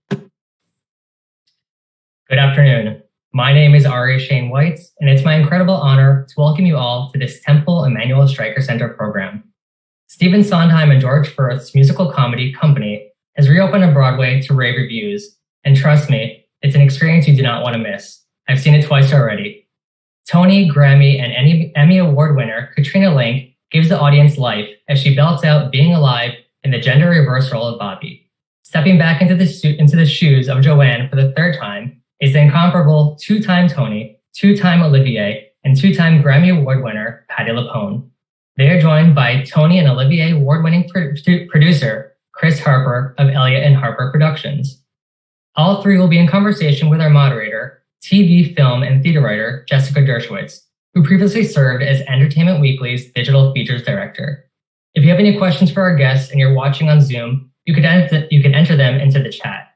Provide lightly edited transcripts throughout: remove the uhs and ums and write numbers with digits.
Good afternoon. My name is Ari Shane White, and it's my incredible honor to welcome you all to this Temple Emanu-El Streicker Center program. Stephen Sondheim and George Furth's musical comedy Company has reopened on Broadway to rave reviews, and trust me, it's an experience you do not want to miss. I've seen it twice already. Tony, Grammy, and Emmy Award winner Katrina Lenk gives the audience life as she belts out Being Alive in the gender reverse role of Bobby. Stepping back into the shoes of Joanne for the third time is the incomparable two-time Tony, two-time Olivier, and two-time Grammy Award winner Patti LuPone. They are joined by Tony and Olivier award-winning producer Chris Harper of Elliott and Harper Productions. All three will be in conversation with our moderator, TV, film, and theater writer Jessica Dershowitz, who previously served as Entertainment Weekly's digital features director. If you have any questions for our guests and you're watching on Zoom, you can enter them into the chat.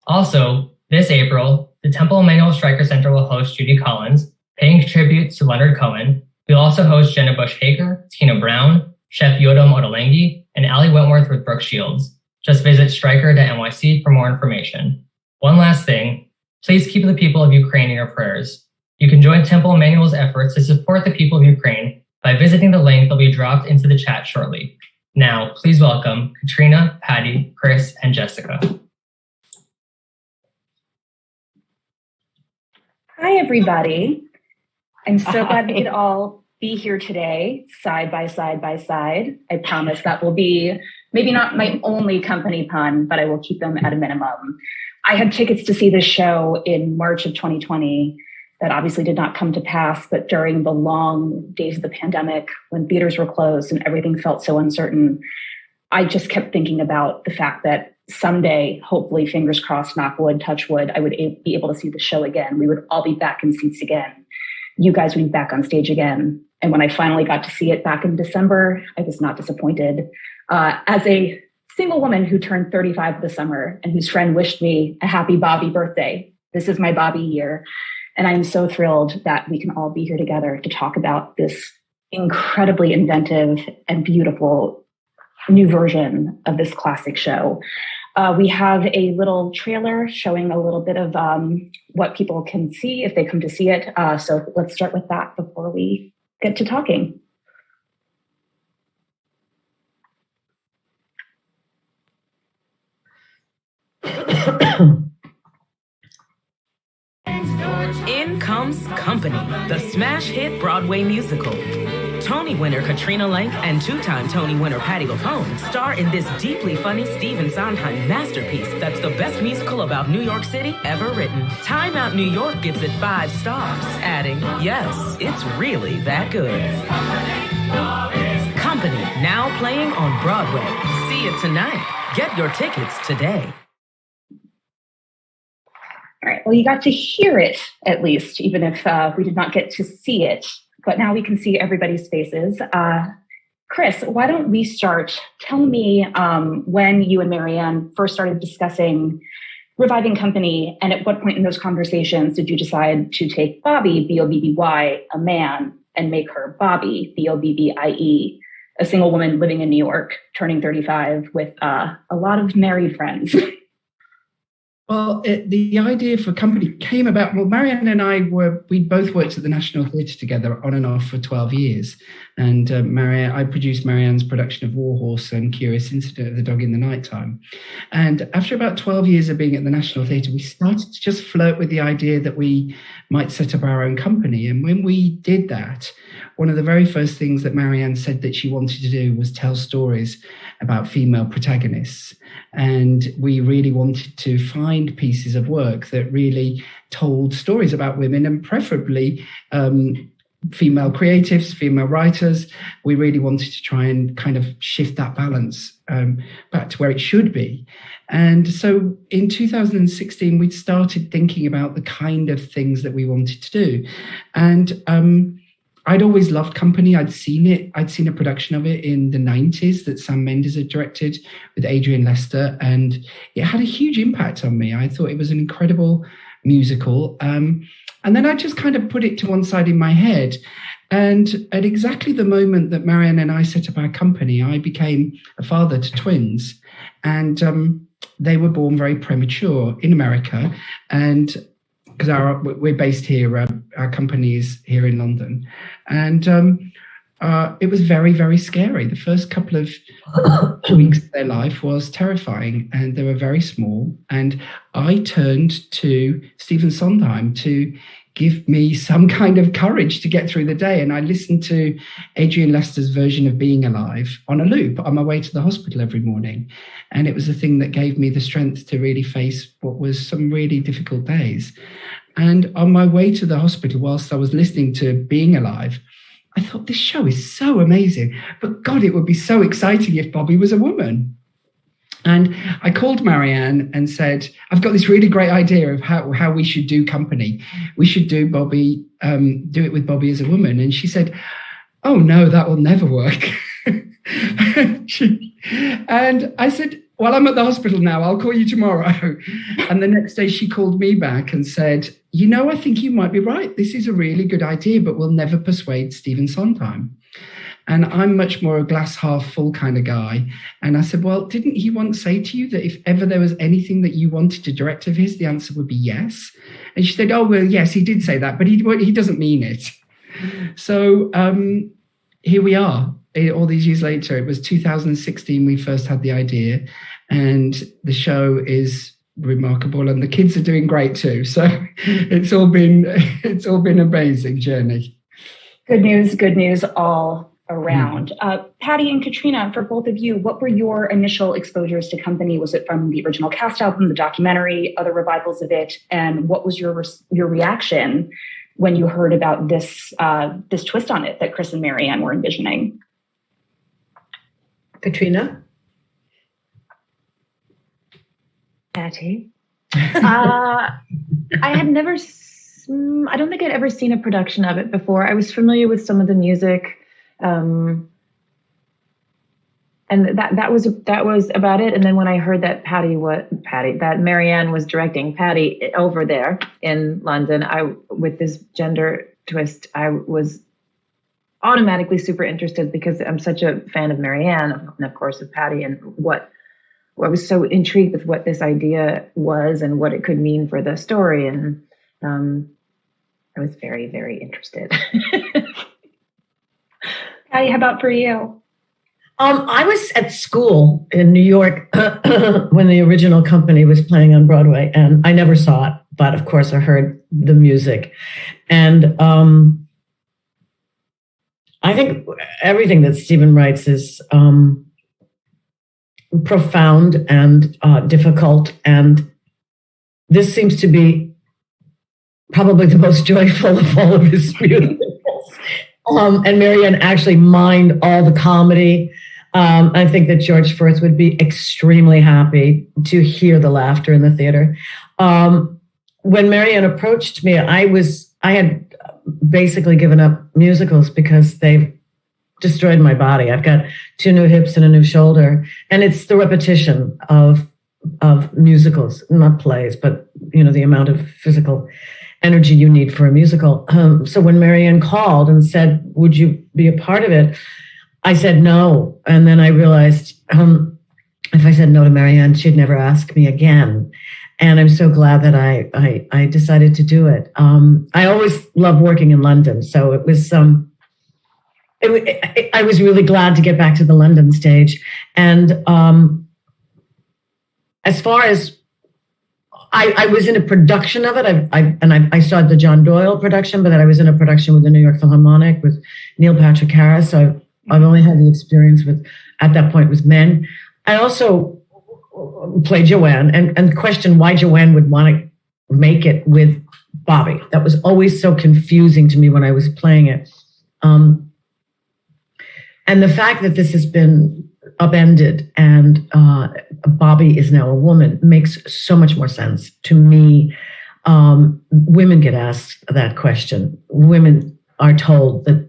Also, this April, the Temple Emanu-El Streicker Center will host Judy Collins, paying tribute to Leonard Cohen. We'll also host Jenna Bush Hager, Tina Brown, Chef Yodom Ottolenghi, and Allie Wentworth with Brooke Shields. Just visit streicker.nyc for more information. One last thing, please keep the people of Ukraine in your prayers. You can join Temple Emanu-El's efforts to support the people of Ukraine by visiting the link that will be dropped into the chat shortly. Now, please welcome Katrina, Patti, Chris, and Jessica. Hi, everybody. I'm so glad we could all be here today, side by side by side. I promise that will be maybe not my only company pun, but I will keep them at a minimum. I had tickets to see this show in March of 2020 that obviously did not come to pass, but during the long days of the pandemic, when theaters were closed and everything felt so uncertain, I just kept thinking about the fact that someday, hopefully, fingers crossed, knock wood, touch wood, I would be able to see the show again. We would all be back in seats again. You guys would be back on stage again. And when I finally got to see it back in December, I was not disappointed. As a single woman who turned 35 this summer and whose friend wished me a happy Bobby birthday, this is my Bobby year. And I'm so thrilled that we can all be here together to talk about this incredibly inventive and beautiful new version of this classic show. We have a little trailer showing a little bit of what people can see if they come to see it. So let's start with that before we get to talking. In comes Company, the smash hit Broadway musical. Tony winner Katrina Lenk and two-time Tony winner Patti LuPone star in this deeply funny Stephen Sondheim masterpiece that's the best musical about New York City ever written. Time Out New York gives it 5 stars, adding, yes, it's really that good. Company, now playing on Broadway. See it tonight. Get your tickets today. All right, well, you got to hear it, at least, even if we did not get to see it. But now we can see everybody's faces. Chris, why don't we start? Tell me when you and Marianne first started discussing reviving Company, and at what point in those conversations did you decide to take Bobby, B-O-B-B-Y, a man, and make her Bobby, B-O-B-B-I-E, a single woman living in New York, turning 35 with a lot of married friends? Well, the idea for Company came about, well, Marianne and we both worked at the National Theatre together on and off for 12 years. And I produced Marianne's production of Warhorse and Curious Incident of the Dog in the Nighttime. And after about 12 years of being at the National Theatre, we started to just flirt with the idea that we might set up our own company. And when we did that, one of the very first things that Marianne said that she wanted to do was tell stories about female protagonists. And we really wanted to find pieces of work that really told stories about women, and preferably female creatives, female writers. We really wanted to try and kind of shift that balance back to where it should be. And so in 2016, we started thinking about the kind of things that we wanted to do. And I'd always loved Company. I'd seen it. I'd seen a production of it in the 90s that Sam Mendes had directed with Adrian Lester, and it had a huge impact on me. I thought it was an incredible musical. And then I just kind of put it to one side in my head. And at exactly the moment that Marianne and I set up our company, I became a father to twins. And they were born very premature in America, and because we're based here, our company is here in London, and it was very, very scary. The first couple of weeks of their life was terrifying, and they were very small. And I turned to Stephen Sondheim to give me some kind of courage to get through the day. And I listened to Adrian Lester's version of Being Alive on a loop on my way to the hospital every morning. And it was the thing that gave me the strength to really face what was some really difficult days. And on my way to the hospital, whilst I was listening to Being Alive, I thought, this show is so amazing, but God, it would be so exciting if Bobby was a woman. And I called Marianne and said, I've got this really great idea of how we should do company. We should do it with Bobby as a woman. And she said, oh no, that will never work. And I said, well, I'm at the hospital now. I'll call you tomorrow. And the next day she called me back and said, I think you might be right. This is a really good idea, but we'll never persuade Stephen Sondheim. And I'm much more a glass half full kind of guy. And I said, well, didn't he once say to you that if ever there was anything that you wanted to direct of his, the answer would be yes? And she said, oh, well, yes, he did say that, but he doesn't mean it. So here we are. All these years later. It was 2016 we first had the idea, and the show is remarkable, and the kids are doing great too. So it's all been an amazing journey. Good news all around. Patti and Katrina, for both of you, what were your initial exposures to company? Was it from the original cast album, the documentary, other revivals of it? And what was your reaction when you heard about this twist on it that Chris and Marianne were envisioning? Katrina? Patti? I had never, I don't think I'd ever seen a production of it before. I was familiar with some of the music, and that was about it. And then when I heard that that Marianne was directing Patti over there in London, with this gender twist, I was automatically super interested because I'm such a fan of Marianne and of course of Patti, and I was so intrigued with what this idea was and what it could mean for the story. And I was very, very interested. Patti, how about for you? I was at school in New York when the original company was playing on Broadway, and I never saw it, but of course I heard the music. And I think everything that Stephen writes is profound and difficult, and this seems to be probably the most joyful of all of his musicals. And Marianne actually mined all the comedy. I think that George Furth would be extremely happy to hear the laughter in the theater. When Marianne approached me, I had basically given up musicals because they've destroyed my body. I've got 2 new hips and a new shoulder, and it's the repetition of musicals, not plays, but the amount of physical energy you need for a musical. So when Marianne called and said, would you be a part of it? I said no. And then I realized if I said no to Marianne, she'd never ask me again. And I'm so glad that I decided to do it. I always loved working in London. So it was I was really glad to get back to the London stage. And as far as I was in a production of it, I saw the John Doyle production, but then I was in a production with the New York Philharmonic with Neil Patrick Harris. So I've only had the experience at that point with men. I also played Joanne and questioned why Joanne would want to make it with Bobby. That was always so confusing to me when I was playing it. And the fact that this has been upended and Bobby is now a woman makes so much more sense to me. Women get asked that question. Women are told that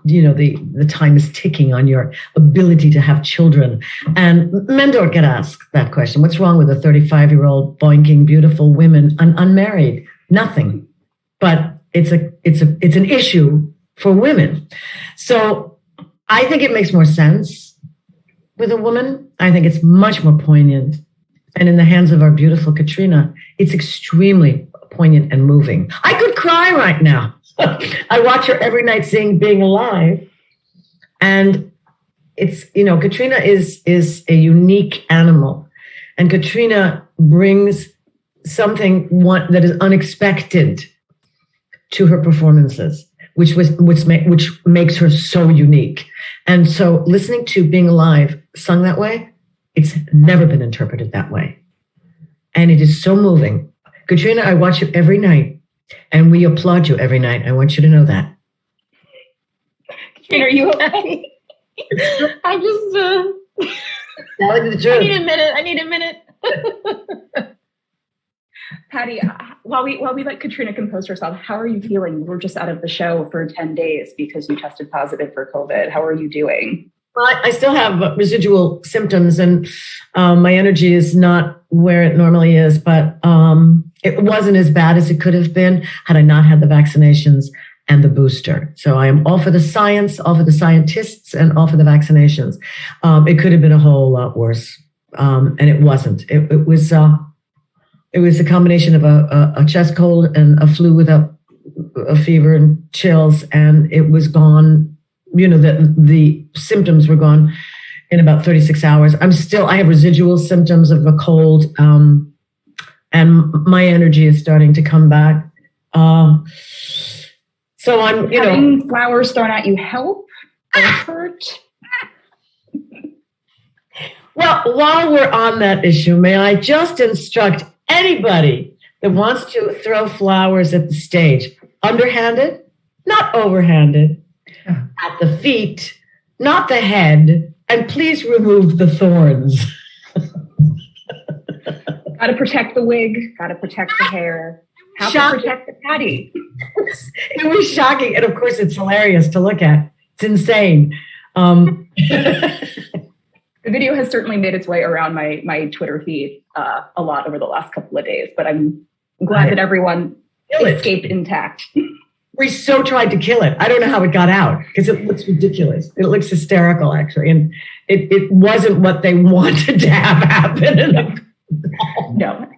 the time is ticking on your ability to have children, and men don't get asked that question. What's wrong with a 35-year-old boinking beautiful women unmarried? Nothing. But it's an issue for women. So I think it makes more sense with a woman. I think it's much more poignant and in the hands of our beautiful Katrina, it's extremely poignant and moving. I could cry right now. I watch her every night sing Being Alive. And it's, Katrina is a unique animal. And Katrina brings something that is unexpected to her performances, which makes her so unique. And so listening to Being Alive sung that way, it's never been interpreted that way. And it is so moving. Katrina, I watch you every night, and we applaud you every night. I want you to know that. Katrina, are you okay? I just, I need a minute. Patti, while we let Katrina compose herself, how are you feeling? You were just out of the show for 10 days because you tested positive for COVID. How are you doing? Well, I still have residual symptoms, and my energy is not where it normally is, but it wasn't as bad as it could have been had I not had the vaccinations and the booster. So I am all for the science, all for the scientists, and all for the vaccinations. It could have been a whole lot worse, and it wasn't. It was a combination of a chest cold and a flu with a fever and chills, and it was gone. The symptoms were gone in about 36 hours. I have residual symptoms of a cold, and my energy is starting to come back. So I'm, having flowers thrown at you help or hurt? Well, while we're on that issue, may I just instruct anybody that wants to throw flowers at the stage, underhanded, not overhanded, at the feet, not the head, and please remove the thorns. Got to protect the wig, got to protect the hair. How to protect the Patti. It was shocking. And of course, it's hilarious to look at. It's insane. The video has certainly made its way around my Twitter feed a lot over the last couple of days, but I'm glad that everyone escaped intact. We so tried to kill it. I don't know how it got out because it looks ridiculous. It looks hysterical, actually. And it wasn't what they wanted to have happen. No.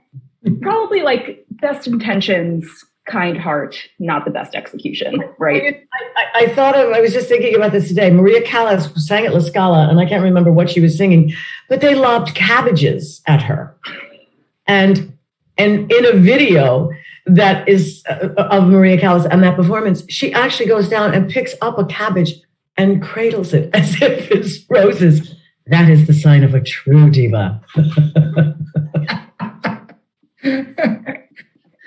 Probably like best intentions, kind heart, not the best execution, right? I was just thinking about this today. Maria Callas sang at La Scala, and I can't remember what she was singing, but they lobbed cabbages at her. And in a video that is of Maria Callas and that performance, she actually goes down and picks up a cabbage and cradles it as if it's roses. That is the sign of a true diva.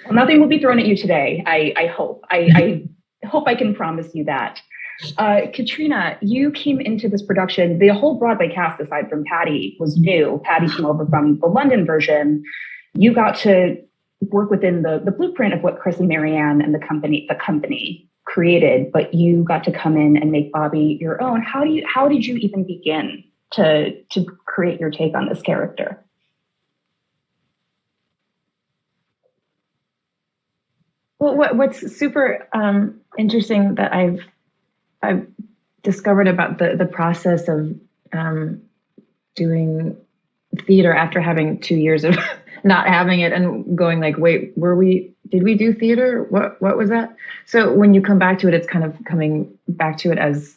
Well, nothing will be thrown at you today. I hope. I hope I can promise you that. Katrina, you came into this production. The whole Broadway cast, aside from Patti, was new. Patti came over from the London version. You got to work within the blueprint of what Chris and Marianne and the company created, but you got to come in and make Bobby your own. How did you even begin to create your take on this character? Well, what's super interesting that I've discovered about the process of doing theater after having 2 years of not having it and going like, wait, did we do theater? What was that? So when you come back to it, it's kind of coming back to it as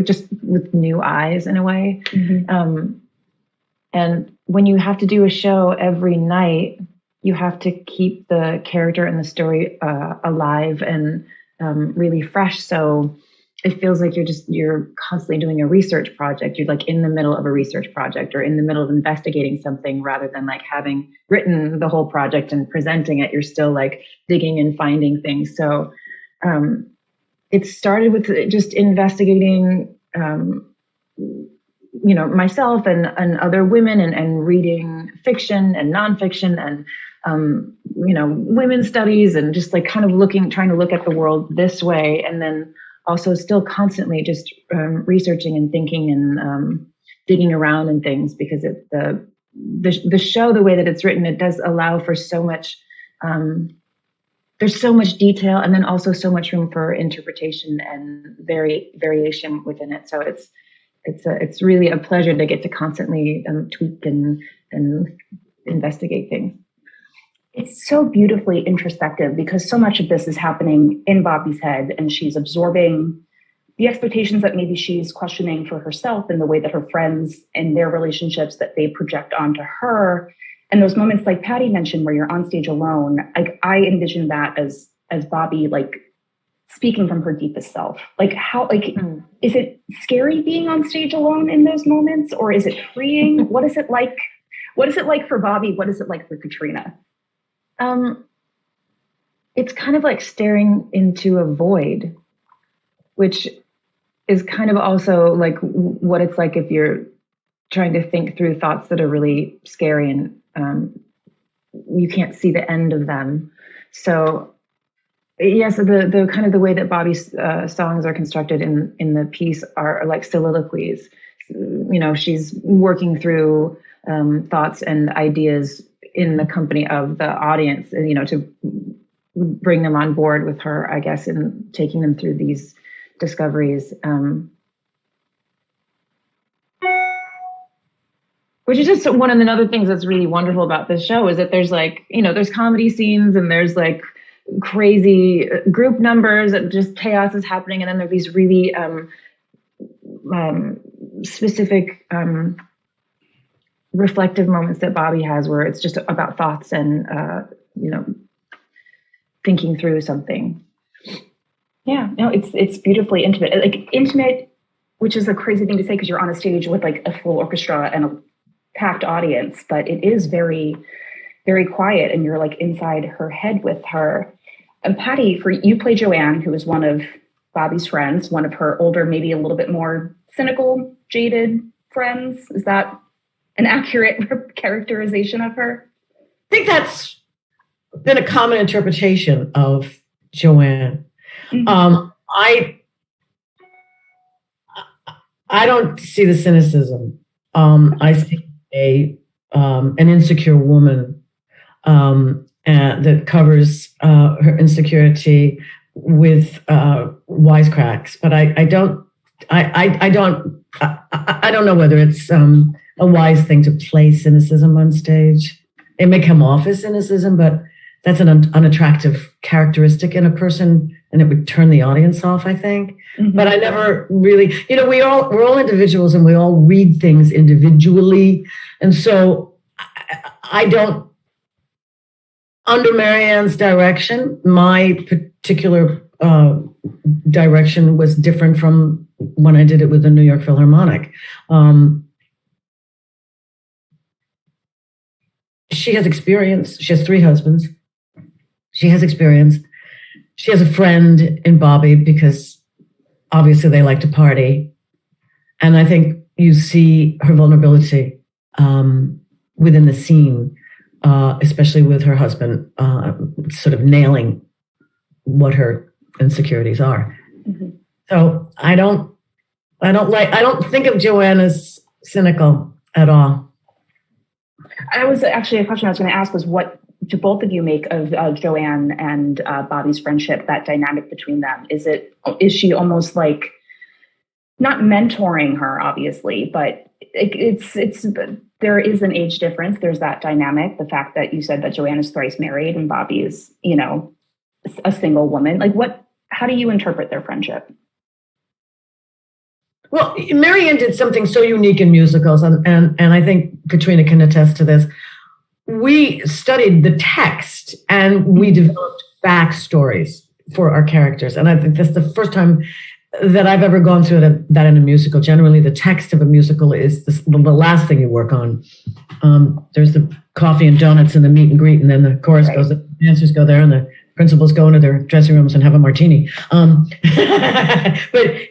just with new eyes in a way. Mm-hmm. And when you have to do a show every night, you have to keep the character and the story alive and really fresh. So it feels like you're constantly doing a research project. You're like in the middle of a research project or in the middle of investigating something rather than like having written the whole project and presenting it. You're still like digging and finding things. So it started with just investigating, myself and other women and reading fiction and nonfiction and women's studies and just like kind of trying to look at the world this way. And then also still constantly just researching and thinking and digging around and things because the show, the way that it's written, it does allow for so much, there's so much detail and then also so much room for interpretation and variation within it. So it's really a pleasure to get to constantly tweak and investigate things. It's so beautifully introspective because so much of this is happening in Bobby's head, and she's absorbing the expectations that maybe she's questioning for herself and the way that her friends and their relationships that they project onto her. And those moments like Patti mentioned where you're on stage alone, I envision that as Bobby, like speaking from her deepest self. Like is it scary being on stage alone in those moments, or is it freeing? What is it like? What is it like for Bobby? What is it like for Katrina? It's kind of like staring into a void, which is kind of also like what it's like if you're trying to think through thoughts that are really scary and you can't see the end of them. So yes, the kind of the way that Bobby's songs are constructed in the piece are like soliloquies. You know, she's working through thoughts and ideas in the company of the audience, you know, to bring them on board with her, I guess, and taking them through these discoveries. Which is just one of the other things that's really wonderful about this show is that there's like, you know, there's comedy scenes and there's like crazy group numbers and just chaos is happening. And then there's these really specific reflective moments that Bobby has where it's just about thoughts and, you know, thinking through something. Yeah, no, it's beautifully intimate. Like intimate, which is a crazy thing to say because you're on a stage with like a full orchestra and a packed audience, but it is very, very quiet and you're like inside her head with her. And Patti, you play Joanne, who is one of Bobby's friends, one of her older, maybe a little bit more cynical, jaded friends. Is that an accurate characterization of her? I think that's been a common interpretation of Joanne. Mm-hmm. I don't see the cynicism. I see an insecure woman that covers her insecurity with wisecracks. But I don't know whether it's a wise thing to play cynicism on stage. It may come off as cynicism, but that's an unattractive characteristic in a person, and it would turn the audience off, I think. Mm-hmm. But I never really, you know, we're all individuals and we all read things individually. And so I don't, under Marianne's direction, my particular direction was different from when I did it with the New York Philharmonic. She has experience. She has 3 husbands. She has experience. She has a friend in Bobby because obviously they like to party. And I think you see her vulnerability within the scene, especially with her husband sort of nailing what her insecurities are. Mm-hmm. So I don't think of Joanne as cynical at all. I was actually a question I was going to ask was what do both of you make of Joanne and Bobby's friendship, that dynamic between them? Is she almost like not mentoring her, obviously, but there is an age difference. There's that dynamic. The fact that you said that Joanne is thrice married and Bobby is, you know, a single woman. Like how do you interpret their friendship? Well, Marianne did something so unique in musicals, and I think Katrina can attest to this. We studied the text and we developed backstories for our characters. And I think that's the first time that I've ever gone through that in a musical. Generally, the text of a musical is the last thing you work on. There's the coffee and donuts and the meet and greet, and then the chorus goes, the dancers go there, and the principals go into their dressing rooms and have a martini. But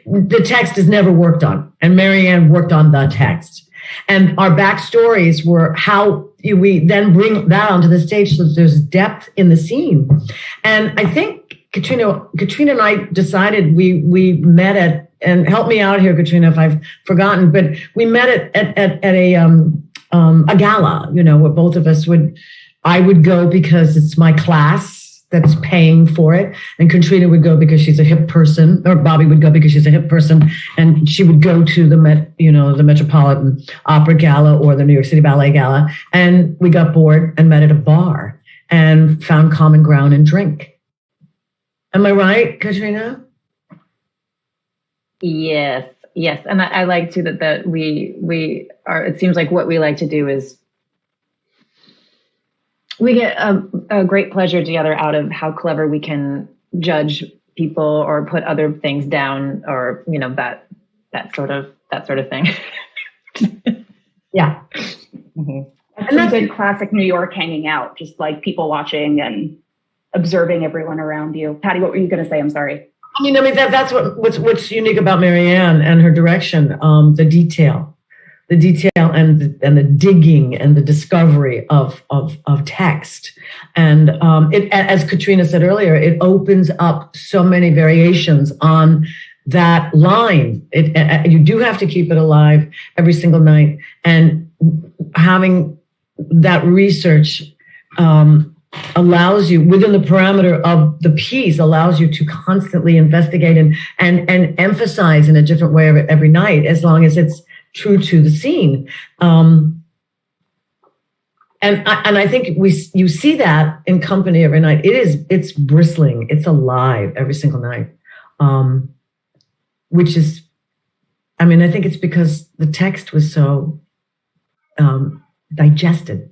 the text is never worked on. And Marianne worked on the text. And our backstories were how we then bring that onto the stage so that there's depth in the scene. And I think Katrina and I decided we met at, and help me out here, Katrina, if I've forgotten, but we met at a gala, you know, where both of us I would go because it's my class that's paying for it. And Katrina would go because she's a hip person, or Bobby would go because she's a hip person, and she would go to the Metropolitan Opera Gala or the New York City Ballet Gala. And we got bored and met at a bar and found common ground and drink. Am I right, Katrina? Yes. And I like too that we are, it seems like what we like to do is we get a great pleasure together out of how clever we can judge people or put other things down, or that sort of thing. Yeah. Mm-hmm. That's a good classic New York hanging out, just like people watching and observing everyone around you. Patti, what were you going to say? I'm sorry. I mean that's what's unique about Marianne and her direction. The detail and the digging and the discovery of text, and it, as Katrina said earlier, it opens up so many variations on that line. You do have to keep it alive every single night, and having that research allows you, within the parameter of the piece, allows you to constantly investigate and emphasize in a different way every night, as long as it's true to the scene. And I think you see that in Company every night. It's bristling, it's alive every single night, which is, I think it's because the text was so digested.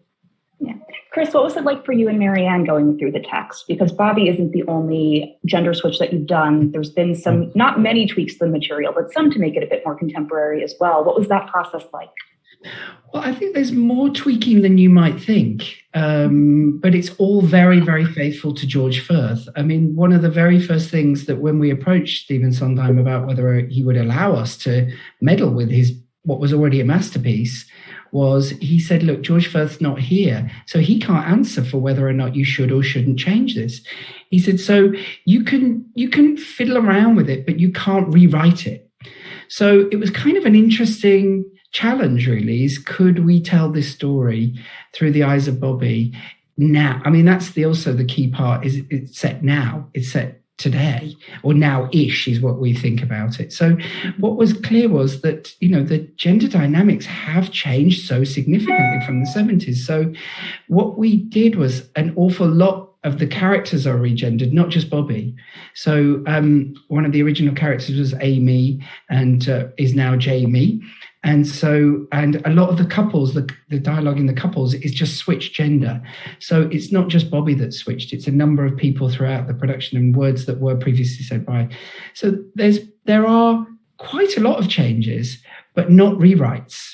Yeah. Chris, what was it like for you and Marianne going through the text? Because Bobby isn't the only gender switch that you've done. There's been some, not many tweaks to the material, but some to make it a bit more contemporary as well. What was that process like? Well, I think there's more tweaking than you might think, but it's all very, very faithful to George Firth. One of the very first things that when we approached Stephen Sondheim about whether he would allow us to meddle with what was already a masterpiece, was he said, look, George Firth's not here, so he can't answer for whether or not you should or shouldn't change this. He said, so you can fiddle around with it, but you can't rewrite it. So it was kind of an interesting challenge, really, is could we tell this story through the eyes of Bobby now? That's also the key part, is it's set now, it's set today, or now-ish is what we think about it. So what was clear was that, the gender dynamics have changed so significantly from the 70s. So what we did was an awful lot of the characters are regendered, not just Bobby. So one of the original characters was Amy and is now Jamie. And a lot of the couples, the dialogue in the couples is just switched gender. So it's not just Bobby that switched, it's a number of people throughout the production and words that were previously said by. So there are quite a lot of changes, but not rewrites.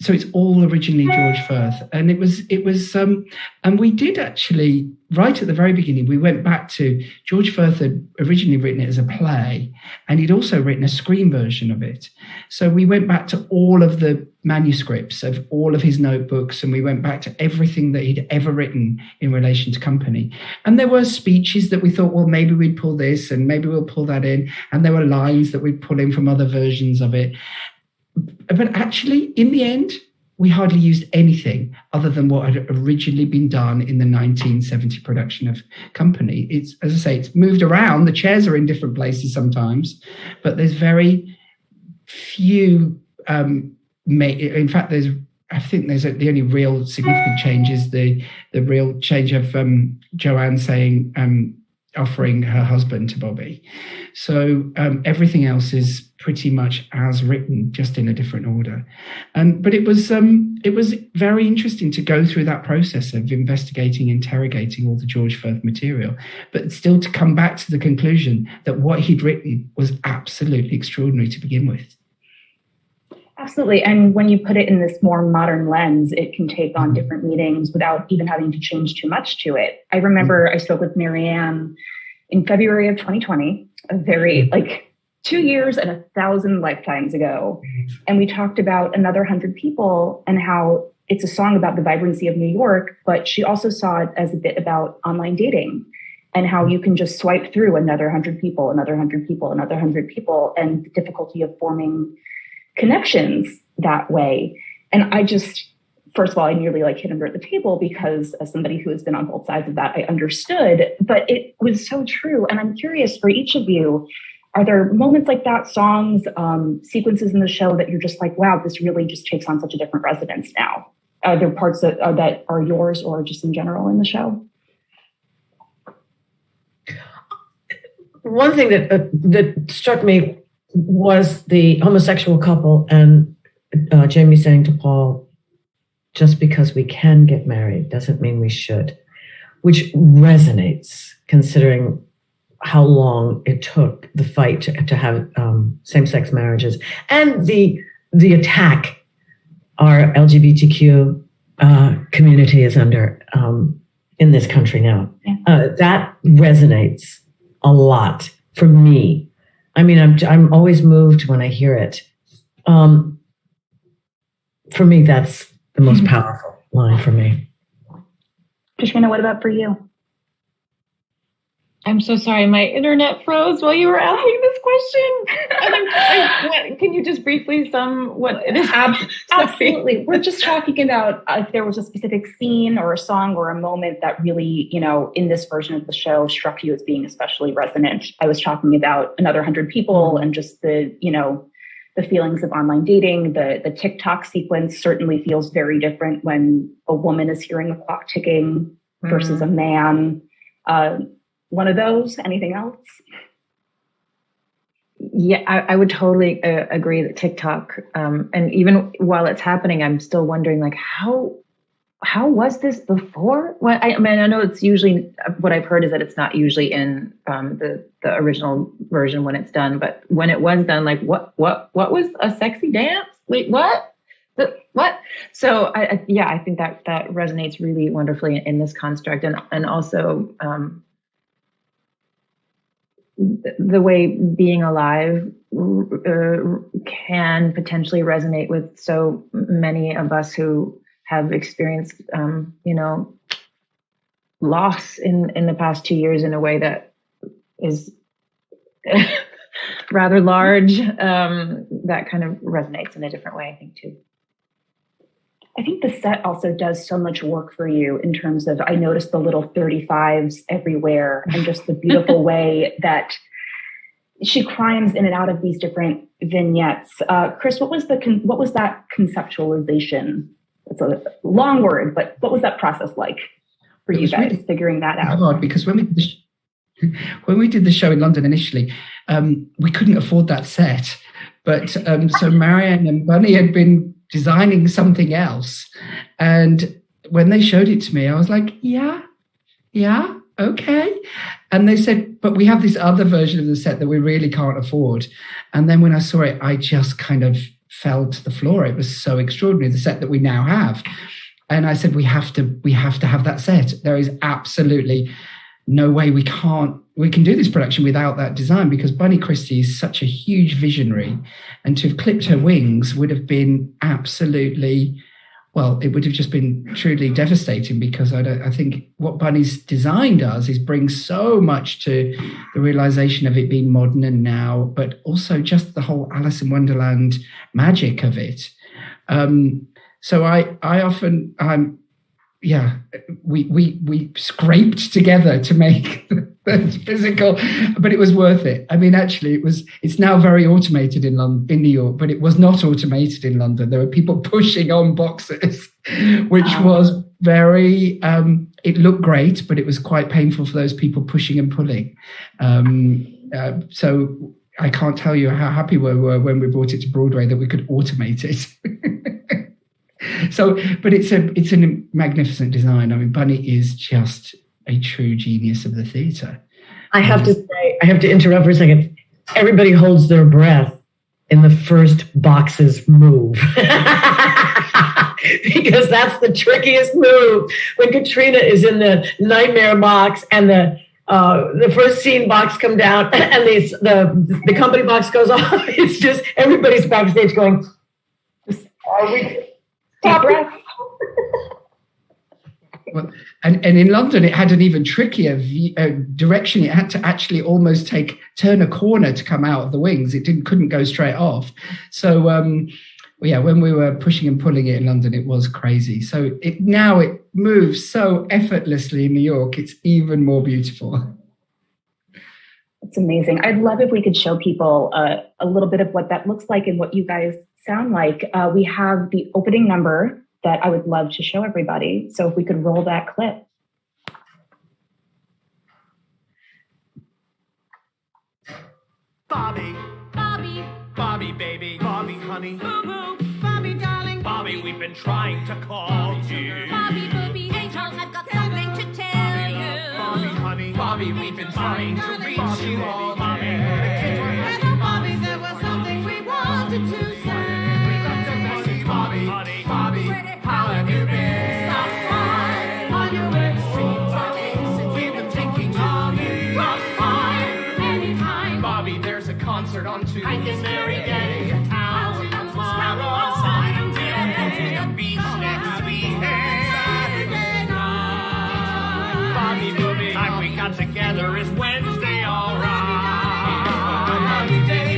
So it's all originally George Firth. And it was, and we did actually, right at the very beginning, we went back to, George Firth had originally written it as a play, and he'd also written a screen version of it. So we went back to all of the manuscripts of all of his notebooks, and we went back to everything that he'd ever written in relation to Company. And there were speeches that we thought, well, maybe we'd pull this and maybe we'll pull that in. And there were lines that we'd pull in from other versions of it. But actually, in the end, we hardly used anything other than what had originally been done in the 1970 production of Company. It's, as I say, it's moved around. The chairs are in different places sometimes, but there's very few. In fact, I think the only real significant change is the real change of Joanne saying, offering her husband to Bobby. So everything else is pretty much as written, just in a different order. But it was very interesting to go through that process of investigating, interrogating all the George Firth material, but still to come back to the conclusion that what he'd written was absolutely extraordinary to begin with. Absolutely. And when you put it in this more modern lens, it can take on different meanings without even having to change too much to it. I remember I spoke with Marianne in February of 2020, a very 2 years and 1,000 lifetimes ago. And we talked about Another 100 People and how it's a song about the vibrancy of New York, but she also saw it as a bit about online dating and how you can just swipe through another 100 people, another 100 people, another 100 people, and the difficulty of forming connections that way. And I just first of all, I nearly like hit under the table because as somebody who has been on both sides of that, I understood, but it was so true. And I'm curious for each of you, are there moments like that, songs, sequences in the show that you're just like, wow, this really just takes on such a different resonance now? Are there parts that are yours or just in general in the show? One thing that struck me was the homosexual couple and Jamie saying to Paul, just because we can get married doesn't mean we should, which resonates considering how long it took the fight to have same-sex marriages and the attack our LGBTQ community is under in this country now. That resonates a lot for me. I mean, I'm always moved when I hear it. For me, that's the most powerful line for me. Katrina, what about for you? I'm so sorry. My internet froze while you were asking this question. Can you just briefly sum what it is? Absolutely. We're just talking about if there was a specific scene or a song or a moment that really, in this version of the show struck you as being especially resonant. I was talking about Another 100 People and just the feelings of online dating. The TikTok sequence certainly feels very different when a woman is hearing the clock ticking versus a man. One of those. Anything else? Yeah, I would totally agree that TikTok, and even while it's happening, I'm still wondering, like, how was this before? Well, I know it's usually, what I've heard is that it's not usually in the original version when it's done, but when it was done, like, what was a sexy dance? Wait, what? What? So I think that resonates really wonderfully in this construct, and also the way being alive can potentially resonate with so many of us who have experienced, loss in the past 2 years in a way that is rather large. That kind of resonates in a different way, I think, too. I think the set also does so much work for you in terms of, I noticed the little 35s everywhere and just the beautiful way that she climbs in and out of these different vignettes. Chris, what was that conceptualization? It's a long word, but what was that process like for you guys, really figuring that out? Hard, because when we did the show in London initially, we couldn't afford that set. But so Marianne and Bunny had been designing something else. And when they showed it to me, I was like, yeah, okay. And they said, but we have this other version of the set that we really can't afford. And then when I saw it, I just kind of fell to the floor. It was so extraordinary, the set that we now have. And I said, we have to have that set. There is absolutely no way we can do this production without that design, because Bunny Christie is such a huge visionary, and to have clipped her wings would have been absolutely, well, it would have just been truly devastating, because I think what Bunny's design does is bring so much to the realization of it being modern and now, but also just the whole Alice in Wonderland magic of it. So I often, we scraped together to make the physical, but it was worth it. I mean, actually, it's now very automated in New York, but it was not automated in London. There were people pushing on boxes, which was very, it looked great, but it was quite painful for those people pushing and pulling. So I can't tell you how happy we were when we brought it to Broadway that we could automate it. So, but it's a magnificent design. I mean, Bunny is just a true genius of the theatre. I have to interrupt for a second. Everybody holds their breath in the first box's move. Because that's the trickiest move. When Katrina is in the nightmare box and the first scene box come down and the company box goes off, it's just everybody's backstage going, are we... Deep breath. Well, and in London, it had an even trickier direction. It had to actually almost turn a corner to come out of the wings. It couldn't go straight off. So yeah, when we were pushing and pulling it in London, it was crazy. So now it moves so effortlessly in New York. It's even more beautiful. It's amazing. I'd love if we could show people a little bit of what that looks like and what you guys sound like. We have the opening number that I would love to show everybody. So if we could roll that clip. Bobby, Bobby, Bobby, baby, Bobby, honey, boo boo, Bobby, darling, Bobby, we've been trying to call you. Bobby, booby, hey Charles, I've got something to tell you. Bobby, honey, Bobby, we've been trying to reach you all day. Bobby, there was something we wanted to say. Bobby, honey, Bobby, how have you been? Stop fine on your extreme Bobby, we've been thinking of you. Stop fine anytime. Bobby, there's a concert on Tuesday. I can marry day. Town tomorrow. Saturday night. Beach next week. Saturday night. Bobby, movie time we got together is Wednesday, alright.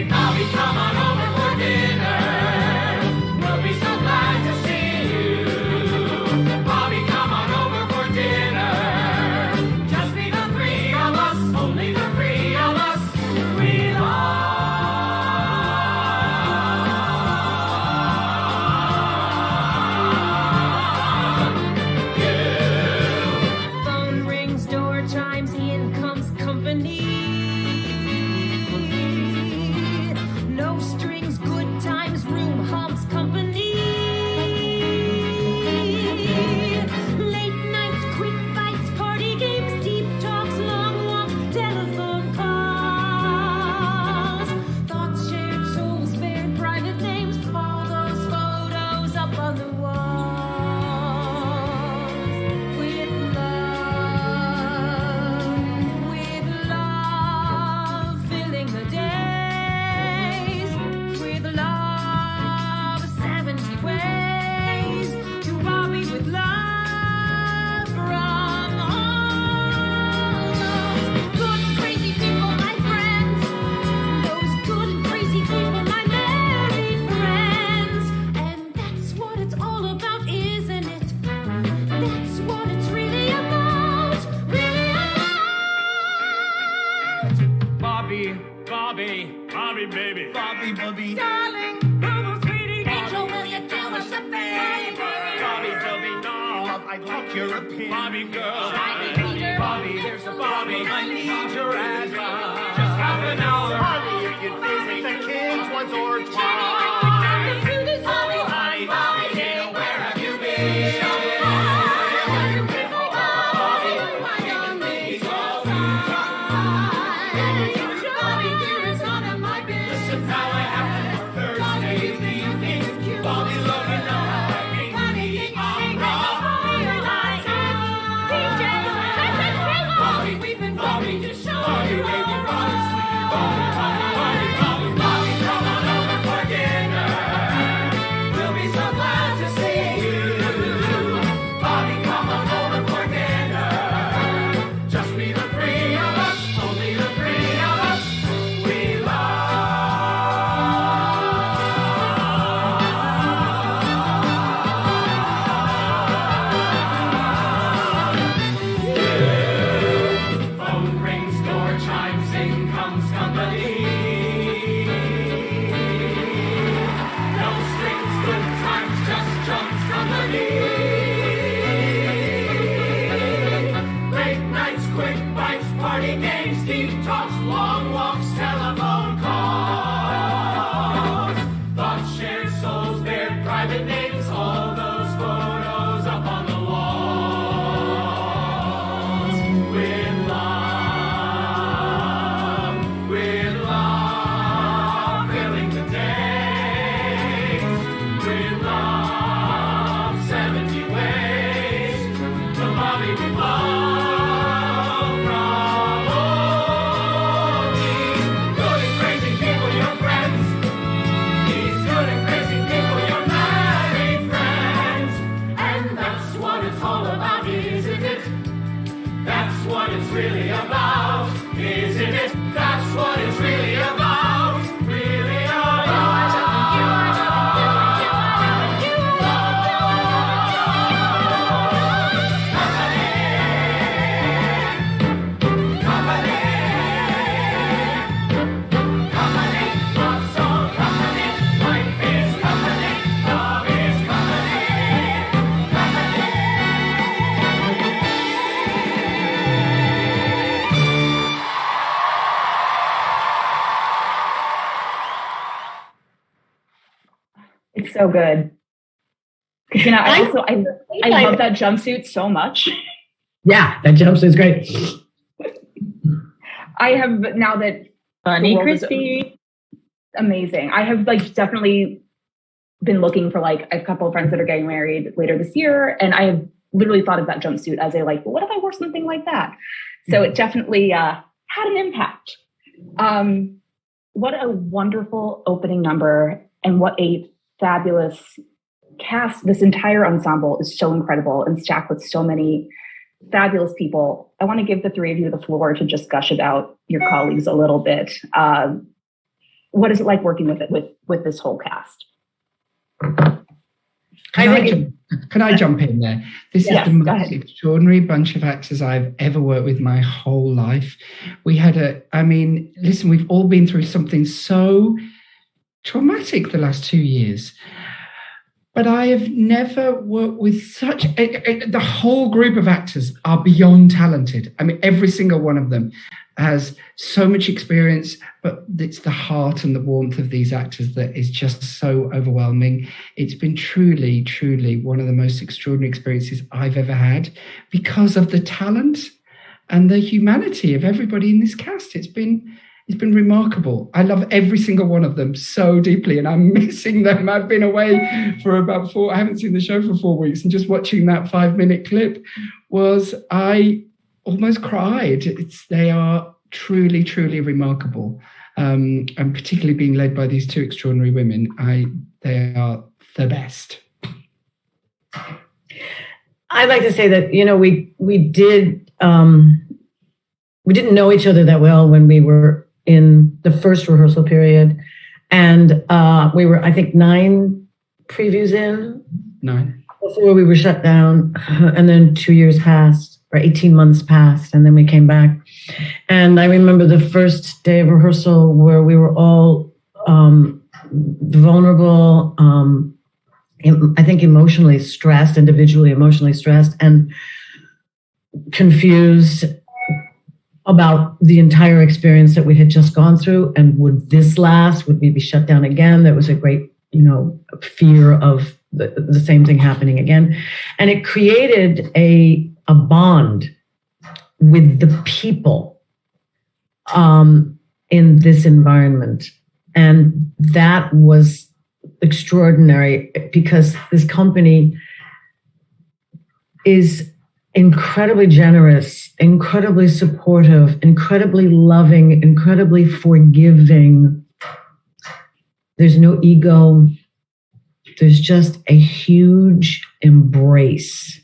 Bobby, come on over for dinner. We'll be so glad to see you. Bobby, come on over for dinner. Just be the three of us, only the three of us. We love you. Phone rings, door chimes, in comes company. No strings, good times, room hums company. Late nights, quick bites, party games, deep talks, long walks, telephone calls. Thoughts shared, souls spared, private names, all those photos up on the walls. With love, filling the days. With love, 70 ways to Bobby with love from all those good and crazy people, my friends. Those good and crazy people, my married friends. And that's what it's all about, isn't it? That's what it's really about, really about. Bobby, Bobby, Bobby, baby, Bobby, Bobby, darling, Boo, sweetie, Angel, will you do us a favor? Bobby, Bobby, no, love, I'd like your opinion. Bobby, girl, Bobby, there's a Bobby, I need your advice. Just half an hour, Bobby, if you'd visit the Kings once or twice. Bobby, Bobby, hey, where have you been? Listen, now I have to work Thursday evening. Bobby, love you know how I hate the Bobby, we've been Bobby, just show Bobby, baby, Bobby, sweet Bobby, Bobby, Bobby, Bobby, come on over for dinner. We'll be so glad to see you. Bobby, come on over for dinner. Just be the three of us, only the three of us. We love. Phone rings, door chimes, in comes company. No strings, good times, just drums company. Late nights, quick bites, party games, deep talks, long walks, telephone calls. Thoughts shared, souls bared, private names, all those photos up on the walls. With love, filling the days. With love, 70 ways to Bobby with love from all these good and crazy people, your friends. These good and crazy people, your married friends. And that's what it's all about, isn't it? That's what it's really about, isn't it? That's what it's really about, really about. so good. Katrina, I love that jumpsuit so much. Yeah, that jumpsuit's great. I have, now that Funny, crispy. Amazing. I have definitely been looking for a couple of friends that are getting married later this year. And I have literally thought of that jumpsuit as what if I wore something like that? So it definitely had an impact. What a wonderful opening number, and what a fabulous cast. This entire ensemble is so incredible and stacked with so many fabulous people. I want to give the three of you the floor to just gush about your colleagues a little bit. What is it like working with this whole cast? Can I jump in there? This is the most extraordinary bunch of actors I've ever worked with my whole life. We had listen, we've all been through something so traumatic the last 2 years. But I have never worked with such, the whole group of actors are beyond talented. I mean, every single one of them has so much experience, but it's the heart and the warmth of these actors that is just so overwhelming. It's been truly, truly one of the most extraordinary experiences I've ever had because of the talent and the humanity of everybody in this cast. It's been remarkable. I love every single one of them so deeply, and I'm missing them. I've been away for about I haven't seen the show for 4 weeks, and just watching that 5-minute clip I almost cried. They are truly, truly remarkable. And particularly being led by these two extraordinary women, they are the best. I'd like to say that, we didn't know each other that well when we were in the first rehearsal period. And we were, I think, 9 previews in. 9. Before we were shut down. And then 2 years passed, or 18 months passed, and then we came back. And I remember the first day of rehearsal where we were all vulnerable, I think emotionally stressed, individually emotionally stressed, and confused about the entire experience that we had just gone through. And would this last? Would we be shut down again? There was a great, fear of the same thing happening again. And it created a bond with the people in this environment. And that was extraordinary because this company is incredibly generous, incredibly supportive, incredibly loving, incredibly forgiving. There's no ego. There's just a huge embrace.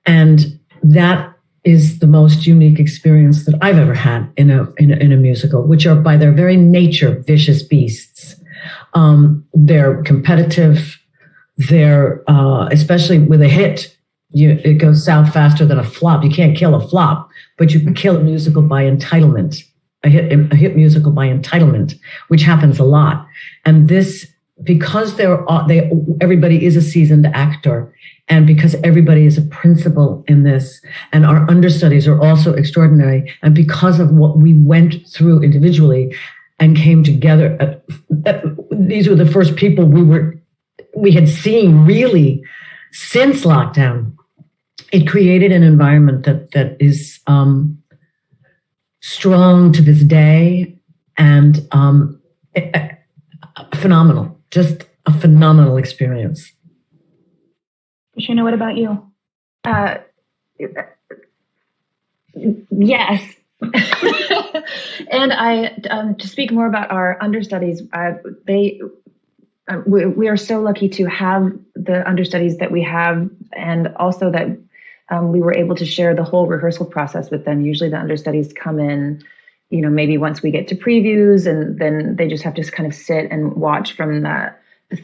And that is the most unique experience that I've ever had in a musical, which are by their very nature vicious beasts. They're competitive. They're especially with a hit. It goes south faster than a flop. You can't kill a flop, but you can kill a musical by entitlement. A hit musical by entitlement, which happens a lot. And this, because everybody is a seasoned actor, and because everybody is a principal in this, and our understudies are also extraordinary, and because of what we went through individually and came together, these were the first people we had seen really since lockdown. It created an environment that is strong to this day, and phenomenal, just a phenomenal experience. Katrina, what about you? Yes. And to speak more about our understudies, we are so lucky to have the understudies that we have, and also that we were able to share the whole rehearsal process with them. Usually the understudies come in, maybe once we get to previews, and then they just have to kind of sit and watch from the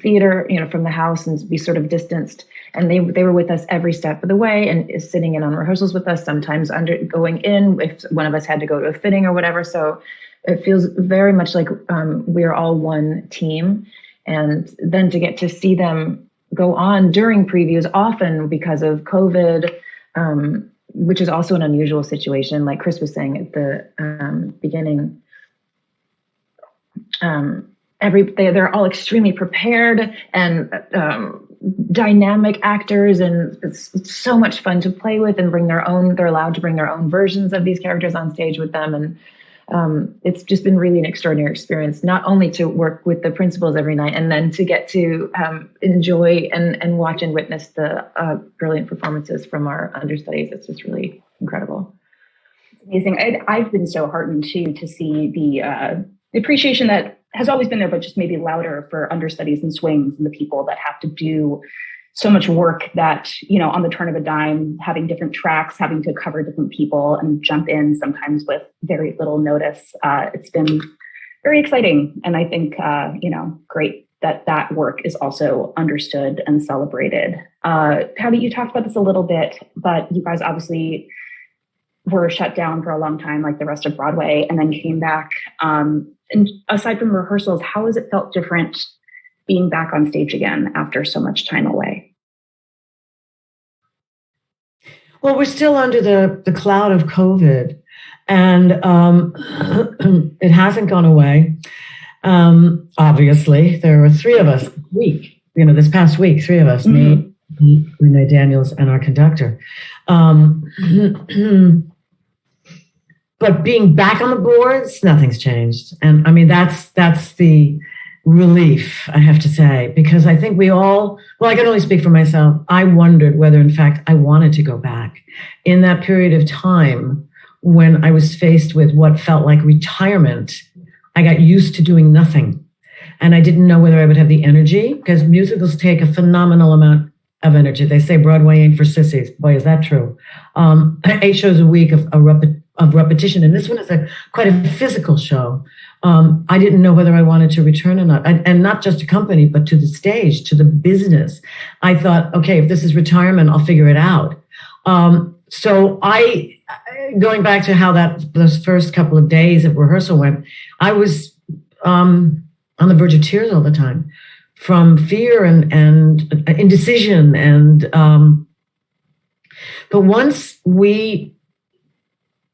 theater, from the house, and be sort of distanced. And they were with us every step of the way, and is sitting in on rehearsals with us, sometimes going in if one of us had to go to a fitting or whatever. So it feels very much like we're all one team. And then to get to see them go on during previews, often because of COVID, which is also an unusual situation, like Chris was saying at the beginning. they're all extremely prepared and dynamic actors, and it's so much fun to play with and they're allowed to bring their own versions of these characters on stage with them. And it's just been really an extraordinary experience, not only to work with the principals every night and then to get to enjoy and watch and witness the brilliant performances from our understudies. It's just really incredible. It's amazing. I've been so heartened too to see the appreciation that has always been there, but just maybe louder for understudies and swings and the people that have to do so much work that, on the turn of a dime, having different tracks, having to cover different people and jump in sometimes with very little notice. It's been very exciting. And I think, great that work is also understood and celebrated. Patti, you talked about this a little bit, but you guys obviously were shut down for a long time, like the rest of Broadway, and then came back. And aside from rehearsals, how has it felt different being back on stage again after so much time away? Well, we're still under the cloud of COVID, and it hasn't gone away. Obviously, there were three of us this past week, three of us, me, Renee Daniels, and our conductor. But being back on the boards, nothing's changed. And I mean, that's the relief, I have to say, because I think I can only speak for myself. I wondered whether, in fact, I wanted to go back in that period of time when I was faced with what felt like retirement. I got used to doing nothing, and I didn't know whether I would have the energy, because musicals take a phenomenal amount of energy. They say Broadway ain't for sissies. Boy, is that true. 8 shows a week of repetition, and this one is quite a physical show. I didn't know whether I wanted to return or not, and not just to company, but to the stage, to the business. I thought, okay, if this is retirement, I'll figure it out. So going back to how those first couple of days of rehearsal went, I was on the verge of tears all the time from fear and indecision. But once we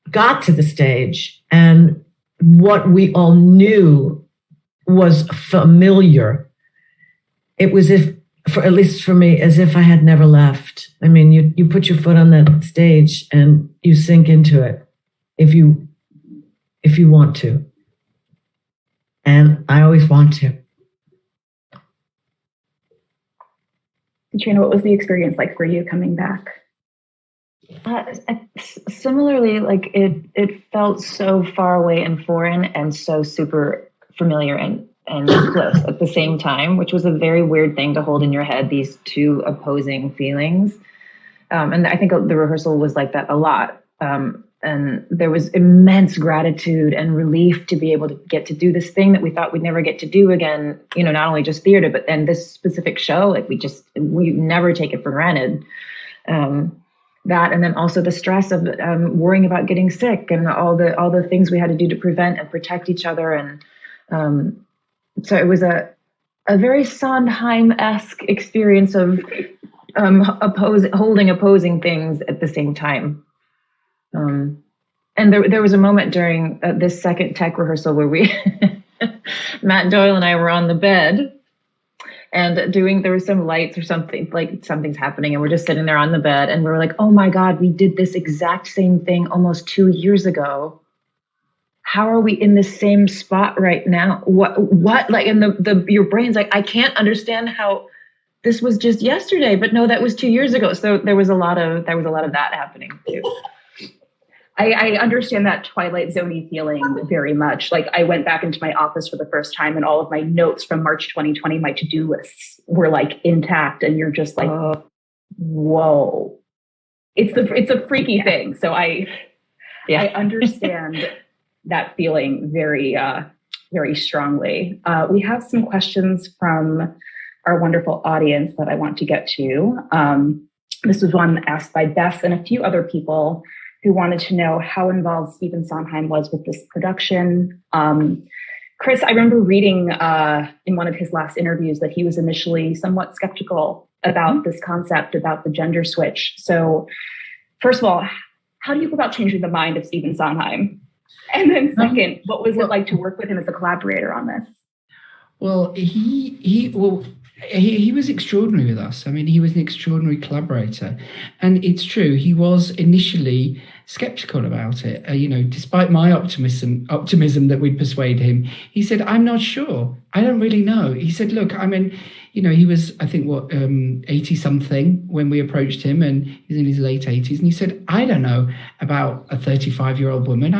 got to the stage and what we all knew was familiar, it was at least for me, as if I had never left. I mean, you put your foot on that stage and you sink into it if you want to. And I always want to. Katrina, what was the experience like for you coming back? Similarly, like it felt so far away and foreign and so super familiar and close at the same time, which was a very weird thing to hold in your head, these two opposing feelings. And I think the rehearsal was like that a lot. And there was immense gratitude and relief to be able to get to do this thing that we thought we'd never get to do again, not only just theater, but then this specific show, like we never take it for granted. That, and then also the stress of worrying about getting sick and all the things we had to do to prevent and protect each other. And so it was a very Sondheim-esque experience of holding opposing things at the same time. And there was a moment during this second tech rehearsal where Matt Doyle and I were on the bed and there was some lights or something, like something's happening, and we're just sitting there on the bed, and we were like, oh my God, we did this exact same thing almost 2 years ago. How are we in the same spot right now? What? Like, and your brain's like, I can't understand how this was just yesterday, but no, that was 2 years ago. So there was a lot of that happening too. I understand that Twilight Zone-y feeling very much. Like, I went back into my office for the first time and all of my notes from March 2020, my to-do lists were like intact, and you're just like, whoa. It's a freaky thing. So I understand that feeling very, very strongly. We have some questions from our wonderful audience that I want to get to. This was one asked by Bess and a few other people who wanted to know how involved Stephen Sondheim was with this production. Chris, I remember reading in one of his last interviews that he was initially somewhat skeptical about this concept, about the gender switch. So first of all, how do you go about changing the mind of Stephen Sondheim? And then second, what was it like to work with him as a collaborator on this? Well, he was extraordinary with us. I mean, he was an extraordinary collaborator, and it's true. He was initially skeptical about it. Despite my optimism that we'd persuade him, he said, "I'm not sure. I don't really know." He said, "Look, I mean, he was, I think, 80 something when we approached him, and he's in his late 80s. And he said, I don't know about a 35-year-old woman.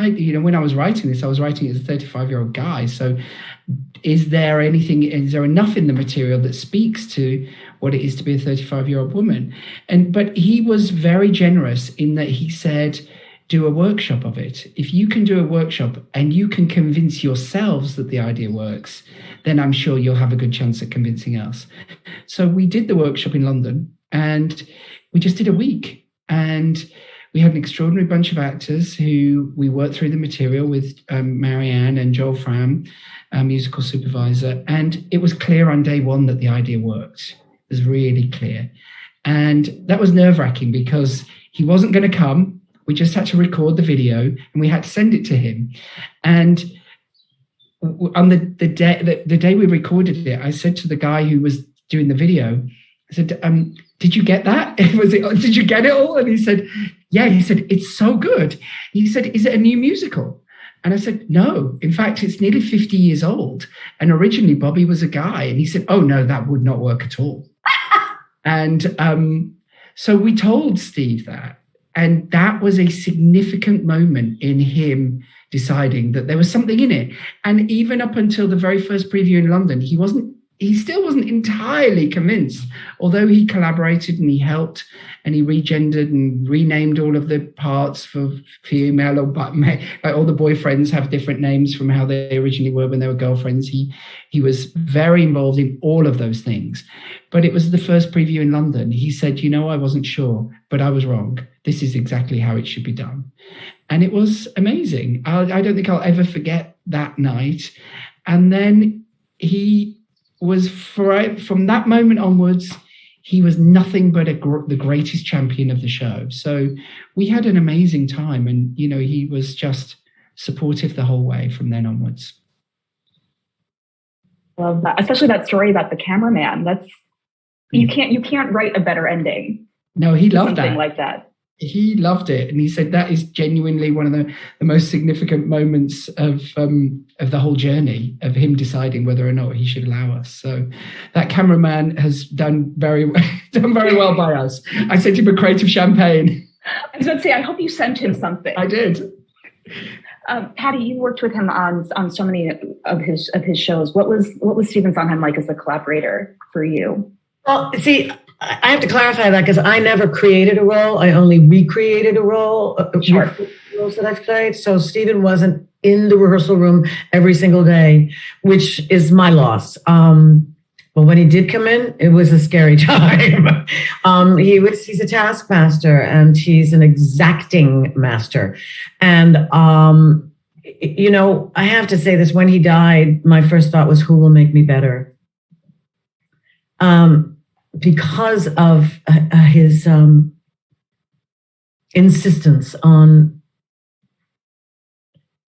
When I was writing this, I was writing it as a 35-year-old guy. So is there enough in the material that speaks to what it is to be a 35-year-old woman?" But he was very generous in that he said, do a workshop of it. If you can do a workshop and you can convince yourselves that the idea works, then I'm sure you'll have a good chance at convincing us. So we did the workshop in London, and we just did a week. And we had an extraordinary bunch of actors who we worked through the material with, Marianne and Joel Fram, our musical supervisor. And it was clear on day one that the idea worked. It was really clear. And that was nerve-wracking because he wasn't going to come. We just had to record the video and we had to send it to him. And on the day we recorded it, I said to the guy who was doing the video, I said, did you get that? Did you get it all? And he said, yeah. He said, it's so good. He said, is it a new musical? And I said, no. In fact, it's nearly 50 years old. And originally Bobby was a guy. And he said, oh, no, that would not work at all. And so we told Steve that. And that was a significant moment in him deciding that there was something in it. And even up until the very first preview in London, he still wasn't entirely convinced, although he collaborated and he helped and he regendered and renamed all of the parts for female or like all the boyfriends have different names from how they originally were when they were girlfriends. He was very involved in all of those things. But it was the first preview in London. He said, I wasn't sure, but I was wrong. This is exactly how it should be done. And it was amazing. I don't think I'll ever forget that night. And then he was, from that moment onwards, he was nothing but the greatest champion of the show. So we had an amazing time. And, he was just supportive the whole way from then onwards. Love that. Especially that story about the cameraman. You can't write a better ending. No, he loved something that. Like that. He loved it. And he said that is genuinely one of the most significant moments of the whole journey of him deciding whether or not he should allow us. So that cameraman has done very well by us. I sent him a crate of champagne. I was about to say, I hope you sent him something. I did. Patti, you worked with him on so many of his shows. What was Stephen Sondheim like as a collaborator for you? Well, see, I have to clarify that because I never created a role. I only recreated a role. Sure. Roles that I've played. So Stephen wasn't in the rehearsal room every single day, which is my loss. But when he did come in, it was a scary time. He's a taskmaster and he's an exacting master. And, I have to say this, when he died, my first thought was, who will make me better? Because of his insistence on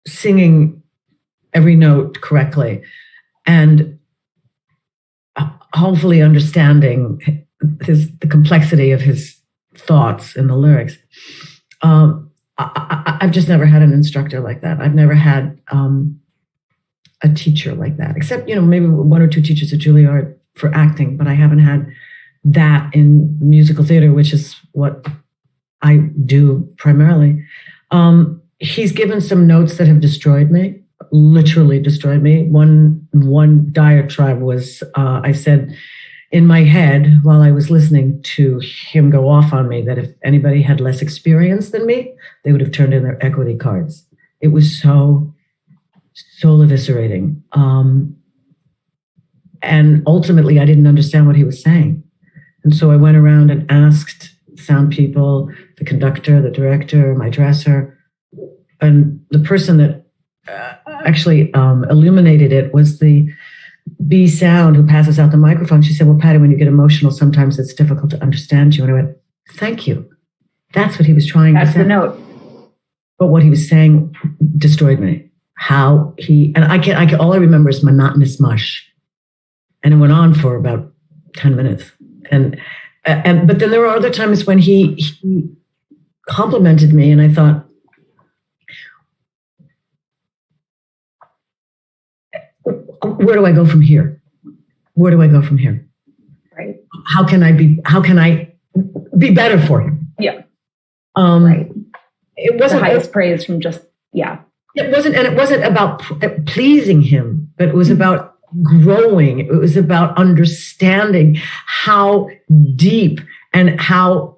singing every note correctly and hopefully understanding the complexity of his thoughts in the lyrics. I've just never had an instructor like that. I've never had a teacher like that, except, maybe one or two teachers at Juilliard for acting, but I haven't had that in musical theater, which is what I do primarily. He's given some notes that have destroyed me, literally destroyed me. One diatribe was, I said in my head while I was listening to him go off on me, that if anybody had less experience than me, they would have turned in their equity cards. It was so eviscerating. And ultimately, I didn't understand what he was saying. And so I went around and asked sound people, the conductor, the director, my dresser, and the person that actually illuminated it was the B sound who passes out the microphone. She said, well, Patti, when you get emotional, sometimes it's difficult to understand you. And I went, thank you. That's what he was trying to say. That's the note. But what he was saying destroyed me. All I remember is monotonous mush. And it went on for about 10 minutes. But then there were other times when he complimented me, and I thought, where do I go from here? Where do I go from here? Right. How can I be better for him? Yeah. Right. It wasn't the highest praise from just, yeah. It wasn't about pleasing him, but it was about growing. It was about understanding how deep and how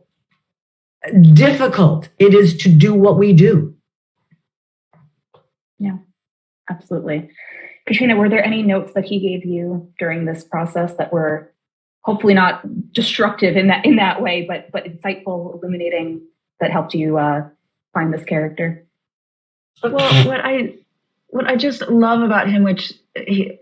difficult it is to do what we do. Yeah, absolutely. Katrina, were there any notes that he gave you during this process that were hopefully not destructive in that way, but insightful, illuminating, that helped you find this character? Well, what I just love about him, which he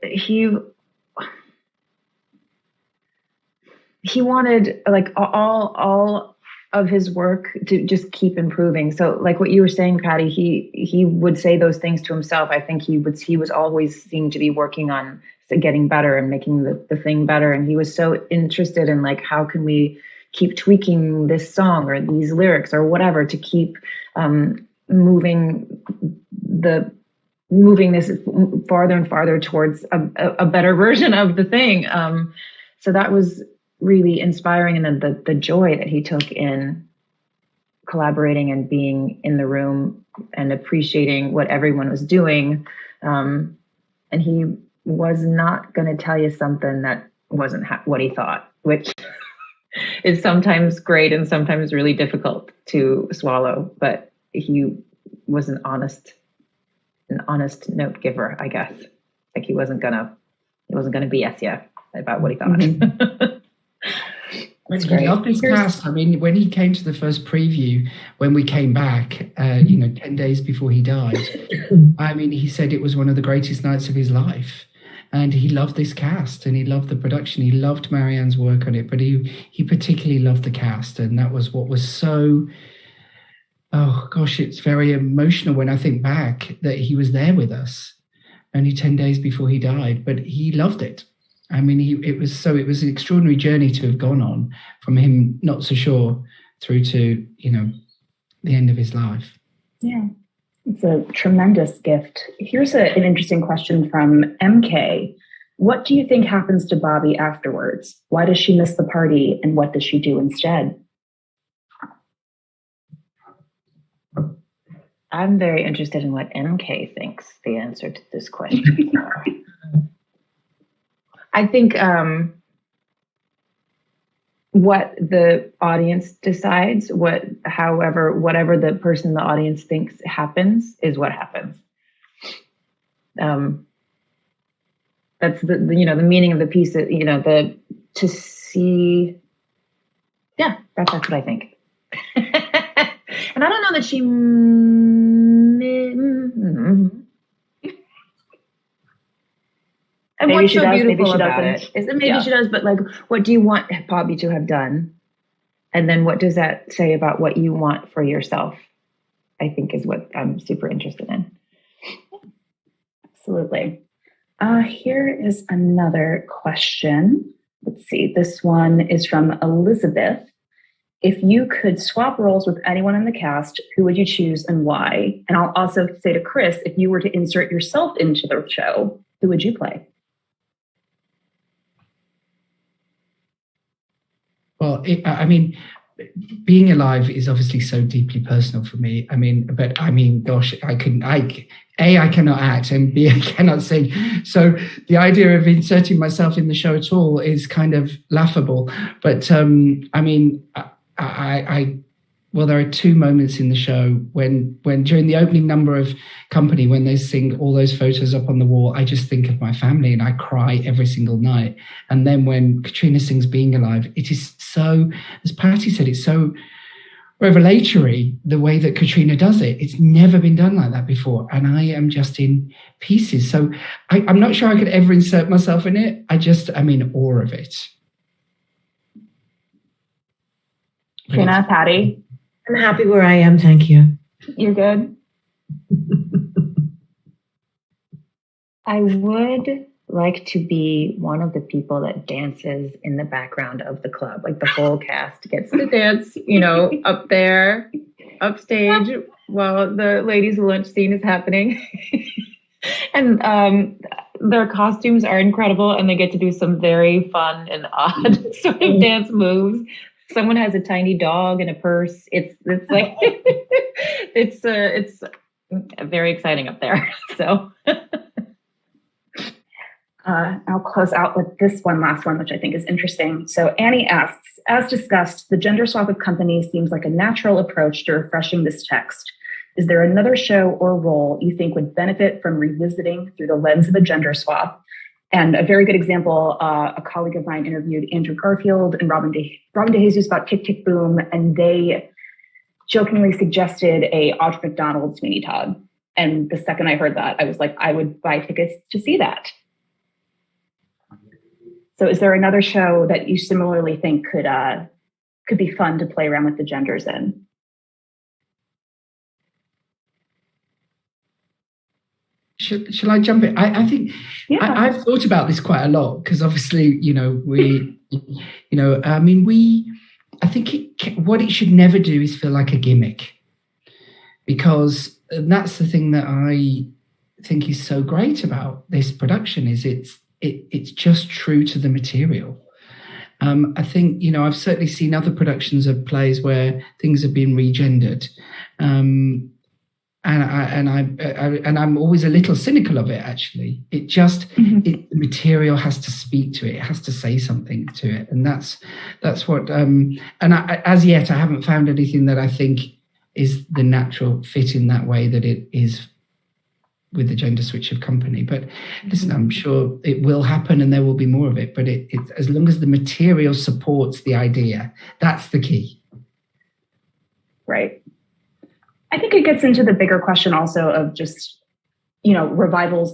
wanted, like, all of his work to just keep improving. So, like what you were saying, Patti, he would say those things to himself. I think he was always seemed to be working on getting better and making the thing better. And he was so interested in, like, how can we keep tweaking this song or these lyrics or whatever to keep moving this farther and farther towards a better version of the thing. So that was really inspiring. And then the joy that he took in collaborating and being in the room and appreciating what everyone was doing. And he was not going to tell you something that wasn't what he thought, which is sometimes great and sometimes really difficult to swallow. But he was an honest note giver, I guess. Like he wasn't gonna BS you about what he thought. Mm-hmm. He loved his cast. I mean, when he came to the first preview, when we came back, 10 days before he died, I mean, he said it was one of the greatest nights of his life. And he loved this cast and he loved the production. He loved Marianne's work on it, but he particularly loved the cast. And that was what was so, oh gosh, it's very emotional when I think back that he was there with us only 10 days before he died, but he loved it. I mean, it was an extraordinary journey to have gone on from him not so sure through to, the end of his life. Yeah, it's a tremendous gift. Here's an interesting question from MK. What do you think happens to Bobby afterwards? Why does she miss the party and what does she do instead? I'm very interested in what MK thinks the answer to this question. I think what the audience decides, whatever the person in the audience thinks happens is what happens. That's the meaning of the piece. That, to see. Yeah, that's what I think. And I don't know that she. And maybe what's she so does, beautiful maybe she about doesn't. it is that maybe she does, but like, what do you want Bobby to have done? And then what does that say about what you want for yourself? I think is what I'm super interested in. Absolutely. Here is another question. Let's see. This one is from Elizabeth. If you could swap roles with anyone in the cast, who would you choose and why? And I'll also say to Chris, if you were to insert yourself into the show, who would you play? Well, being alive is obviously so deeply personal for me. Gosh, I cannot act, and B, I cannot sing. So the idea of inserting myself in the show at all is kind of laughable. But there are two moments in the show when during the opening number of Company, when they sing all those photos up on the wall, I just think of my family and I cry every single night. And then when Katrina sings Being Alive, it is so, as Patti said, it's so revelatory the way that Katrina does it. It's never been done like that before. And I am just in pieces. So I'm not sure I could ever insert myself in it. I'm in awe of it. Katrina, Patti? I'm happy where I am, thank you. You're good? I would like to be one of the people that dances in the background of the club. Like the whole cast gets to dance, up there, upstage, while the ladies' lunch scene is happening. And their costumes are incredible, and they get to do some very fun and odd sort of dance moves. Someone has a tiny dog and a purse. It's like it's very exciting up there. So I'll close out with this last one, which I think is interesting. So Annie asks, as discussed, the gender swap of companies seems like a natural approach to refreshing this text. Is there another show or role you think would benefit from revisiting through the lens of a gender swap? And a very good example, a colleague of mine interviewed Andrew Garfield and Robin DeJesus about Tick, Tick, Boom, and they jokingly suggested a Audra McDonald Sweeney Todd. And the second I heard that, I was like, I would buy tickets to see that. So is there another show that you similarly think could be fun to play around with the genders in? Shall I jump in? I think I've thought about this quite a lot because obviously, I think what it should never do is feel like a gimmick, because that's the thing that I think is so great about this production is it's just true to the material. I think, I've certainly seen other productions of plays where things have been regendered. And I'm always a little cynical of it, actually. It just, the material has to speak to it. It has to say something to it. And that's what, as yet, I haven't found anything that I think is the natural fit in that way that it is with the gender switch of company. But listen, I'm sure it will happen and there will be more of it. But it as long as the material supports the idea, that's the key. Right. I think it gets into the bigger question also of just, revivals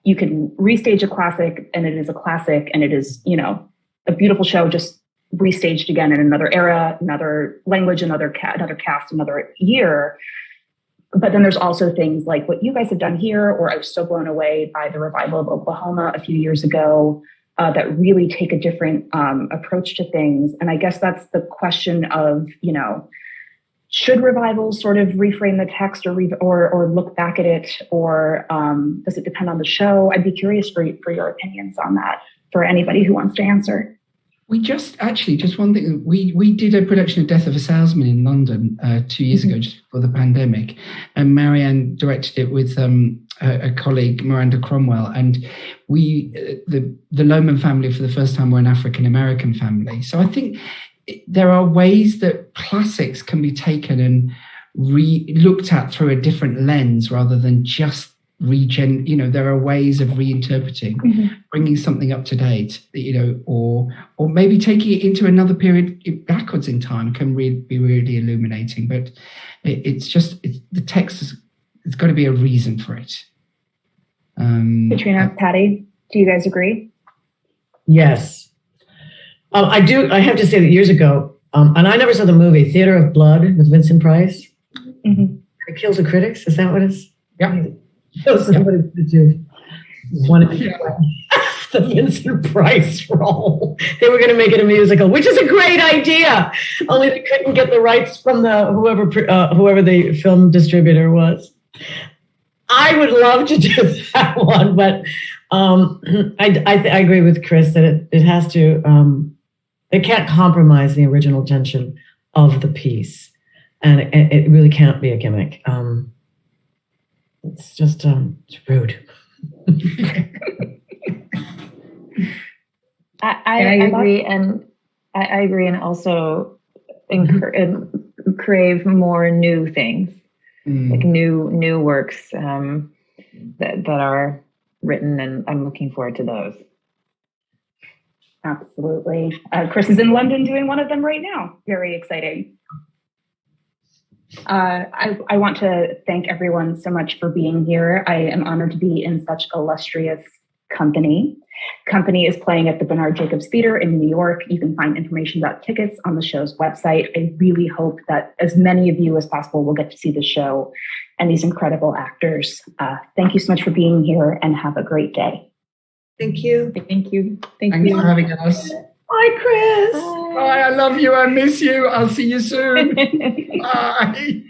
you can restage a classic and it is a classic and it is, a beautiful show just restaged again in another era, another language, another cast, another year. But then there's also things like what you guys have done here, or I was so blown away by the revival of Oklahoma a few years ago that really take a different approach to things. And I guess that's the question of, should revivals sort of reframe the text or look back at it, or does it depend on the show? I'd be curious for your opinions on that for anybody who wants to answer. We just one thing, we did a production of Death of a Salesman in London 2 years ago, just before the pandemic, and Marianne directed it with a colleague, Miranda Cromwell, and the Lohman family for the first time were an African-American family. So I think there are ways that classics can be taken and looked at through a different lens rather than just there are ways of reinterpreting, bringing something up to date, or maybe taking it into another period backwards in time can be really illuminating. But the text it's got to be a reason for it. Katrina, Patti, do you guys agree? Yes. I do. I have to say that years ago, and I never saw the movie Theater of Blood with Vincent Price. It Kills the Critics. Is that what it is? Yeah. Somebody wanted to the Vincent Price role. They were going to make it a musical, which is a great idea. Only they couldn't get the rights from whoever the film distributor was. I would love to do that one, but I agree with Chris that it has to. It can't compromise the original tension of the piece, and it really can't be a gimmick. It's just it's rude. I agree, and I agree, and also crave more new things, like new works that are written, and I'm looking forward to those. Absolutely. Chris is in London doing one of them right now. Very exciting. I want to thank everyone so much for being here. I am honored to be in such illustrious company. Company is playing at the Bernard Jacobs Theater in New York. You can find information about tickets on the show's website. I really hope that as many of you as possible will get to see the show and these incredible actors. Thank you so much for being here and have a great day. Thank you. Thank you. Thank Thanks you. for having us. Bye, Chris. Bye, I love you. I miss you. I'll see you soon. Bye.